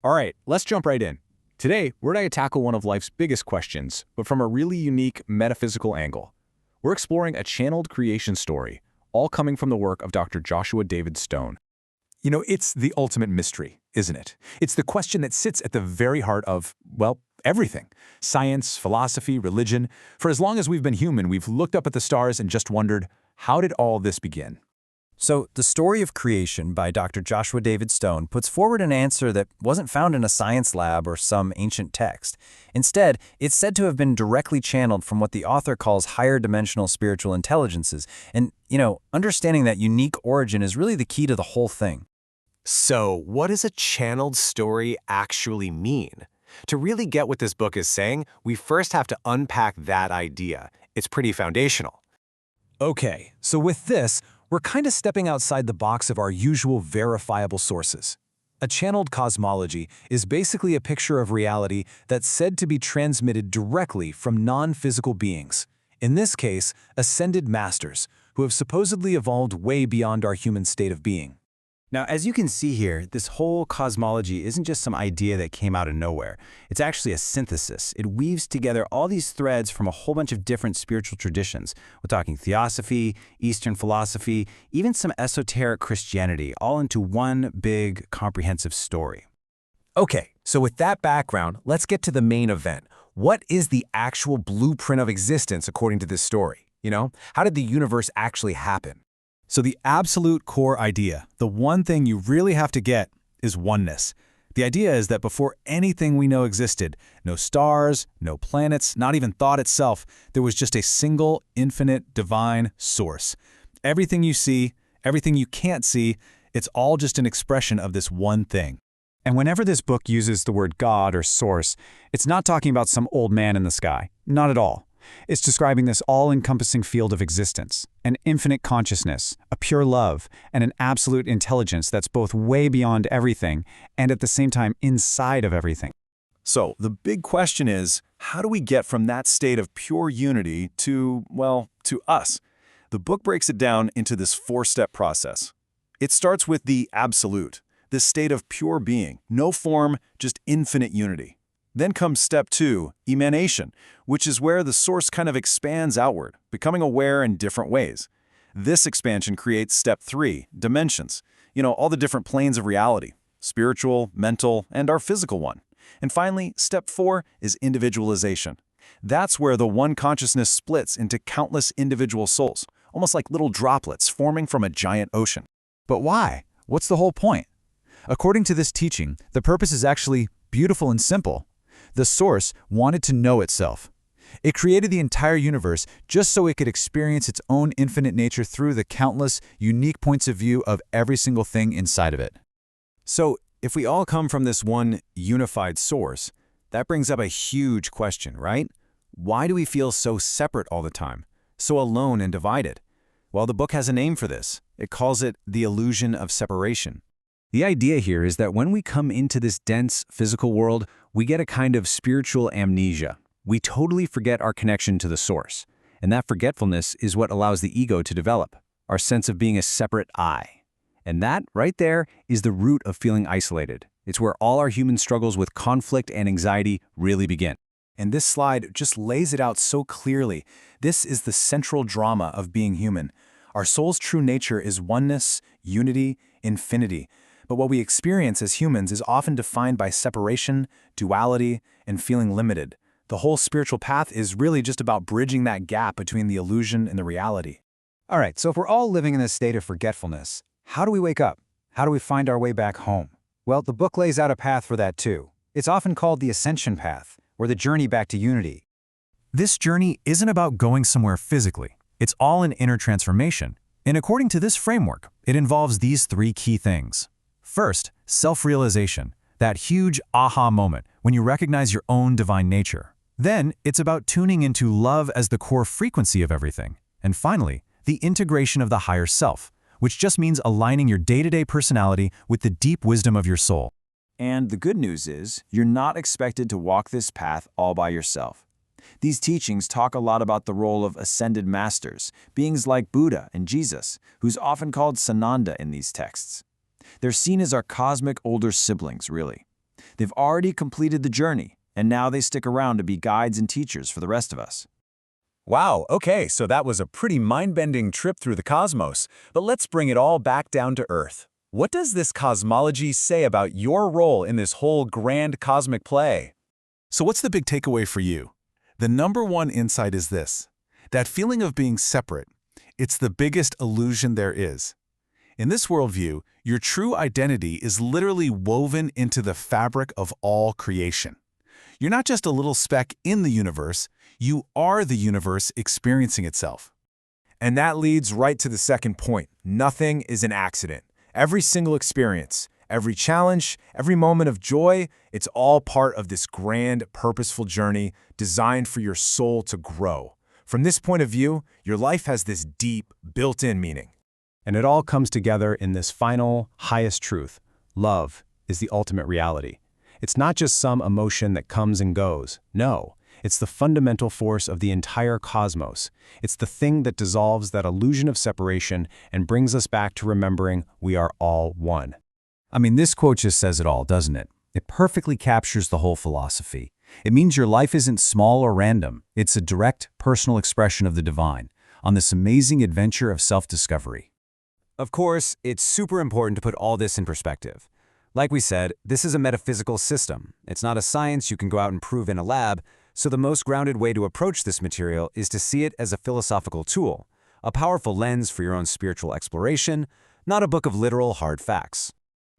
All right, let's jump right in. Today, we're going to tackle one of life's biggest questions, but from a really unique metaphysical angle. We're exploring a channeled creation story, all coming from the work of Dr. Joshua David Stone. You know, it's the ultimate mystery, isn't it? It's the question that sits at the very heart of, well, everything. Science, philosophy, religion. For as long as we've been human, we've looked up at the stars and just wondered, how did all this begin? So, The Story of Creation by Dr. Joshua David Stone puts forward an answer that wasn't found in a science lab or some ancient text. Instead, it's said to have been directly channeled from what the author calls higher dimensional spiritual intelligences. And, understanding that unique origin is really the key to the whole thing. So, what does a channeled story actually mean? To really get what this book is saying, we first have to unpack that idea. It's pretty foundational. Okay, so with this, we're kind of stepping outside the box of our usual verifiable sources. A channeled cosmology is basically a picture of reality that's said to be transmitted directly from non-physical beings. In this case, ascended masters, who have supposedly evolved way beyond our human state of being. Now, as you can see here, this whole cosmology isn't just some idea that came out of nowhere. It's actually a synthesis. It weaves together all these threads from a whole bunch of different spiritual traditions. We're talking theosophy, Eastern philosophy, even some esoteric Christianity, all into one big, comprehensive story. Okay, so with that background, let's get to the main event. What is the actual blueprint of existence according to this story? How did the universe actually happen? So the absolute core idea, the one thing you really have to get, is oneness. The idea is that before anything we know existed, no stars, no planets, not even thought itself, there was just a single, infinite, divine source. Everything you see, everything you can't see, it's all just an expression of this one thing. And whenever this book uses the word God or source, it's not talking about some old man in the sky. Not at all. It's describing this all-encompassing field of existence, an infinite consciousness, a pure love, and an absolute intelligence that's both way beyond everything and at the same time inside of everything. So the big question is, how do we get from that state of pure unity to us? The book breaks it down into this four-step process. It starts with the absolute, this state of pure being, no form, just infinite unity. Then comes step 2, emanation, which is where the source kind of expands outward, becoming aware in different ways. This expansion creates step 3, dimensions, all the different planes of reality, spiritual, mental, and our physical one. And finally, step 4 is individualization. That's where the one consciousness splits into countless individual souls, almost like little droplets forming from a giant ocean. But why? What's the whole point? According to this teaching, the purpose is actually beautiful and simple. The source wanted to know itself. It created the entire universe just so it could experience its own infinite nature through the countless, unique points of view of every single thing inside of it. So, if we all come from this one unified source, that brings up a huge question, right? Why do we feel so separate all the time, so alone and divided? Well, the book has a name for this. It calls it the illusion of separation. The idea here is that when we come into this dense physical world, we get a kind of spiritual amnesia. We totally forget our connection to the source. And that forgetfulness is what allows the ego to develop, our sense of being a separate I. And that, right there, is the root of feeling isolated. It's where all our human struggles with conflict and anxiety really begin. And this slide just lays it out so clearly. This is the central drama of being human. Our soul's true nature is oneness, unity, infinity. But what we experience as humans is often defined by separation, duality, and feeling limited. The whole spiritual path is really just about bridging that gap between the illusion and the reality. All right, so if we're all living in this state of forgetfulness, how do we wake up? How do we find our way back home? Well, the book lays out a path for that too. It's often called the ascension path, or the journey back to unity. This journey isn't about going somewhere physically. It's all an inner transformation. And according to this framework, it involves these 3 key things. First, self-realization, that huge aha moment when you recognize your own divine nature. Then, it's about tuning into love as the core frequency of everything. And finally, the integration of the higher self, which just means aligning your day-to-day personality with the deep wisdom of your soul. And the good news is, you're not expected to walk this path all by yourself. These teachings talk a lot about the role of ascended masters, beings like Buddha and Jesus, who's often called Sananda in these texts. They're seen as our cosmic older siblings, really. They've already completed the journey, and now they stick around to be guides and teachers for the rest of us. Wow, okay, so that was a pretty mind-bending trip through the cosmos. But let's bring it all back down to Earth. What does this cosmology say about your role in this whole grand cosmic play? So what's the big takeaway for you? The number one insight is this: that feeling of being separate, it's the biggest illusion there is. In this worldview, your true identity is literally woven into the fabric of all creation. You're not just a little speck in the universe, you are the universe experiencing itself. And that leads right to the second point. Nothing is an accident. Every single experience, every challenge, every moment of joy, it's all part of this grand, purposeful journey designed for your soul to grow. From this point of view, your life has this deep, built-in meaning. And it all comes together in this final, highest truth. Love is the ultimate reality. It's not just some emotion that comes and goes. No, it's the fundamental force of the entire cosmos. It's the thing that dissolves that illusion of separation and brings us back to remembering we are all one. I mean, this quote just says it all, doesn't it? It perfectly captures the whole philosophy. It means your life isn't small or random. It's a direct, personal expression of the divine on this amazing adventure of self-discovery. Of course, it's super important to put all this in perspective. Like we said, this is a metaphysical system. It's not a science you can go out and prove in a lab, so the most grounded way to approach this material is to see it as a philosophical tool, a powerful lens for your own spiritual exploration, not a book of literal hard facts.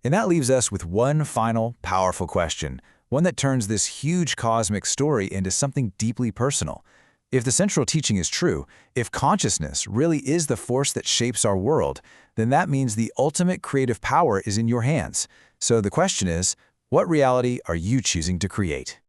And that leaves us with one final, powerful question, one that turns this huge cosmic story into something deeply personal. If the central teaching is true, if consciousness really is the force that shapes our world, then that means the ultimate creative power is in your hands. So the question is, what reality are you choosing to create?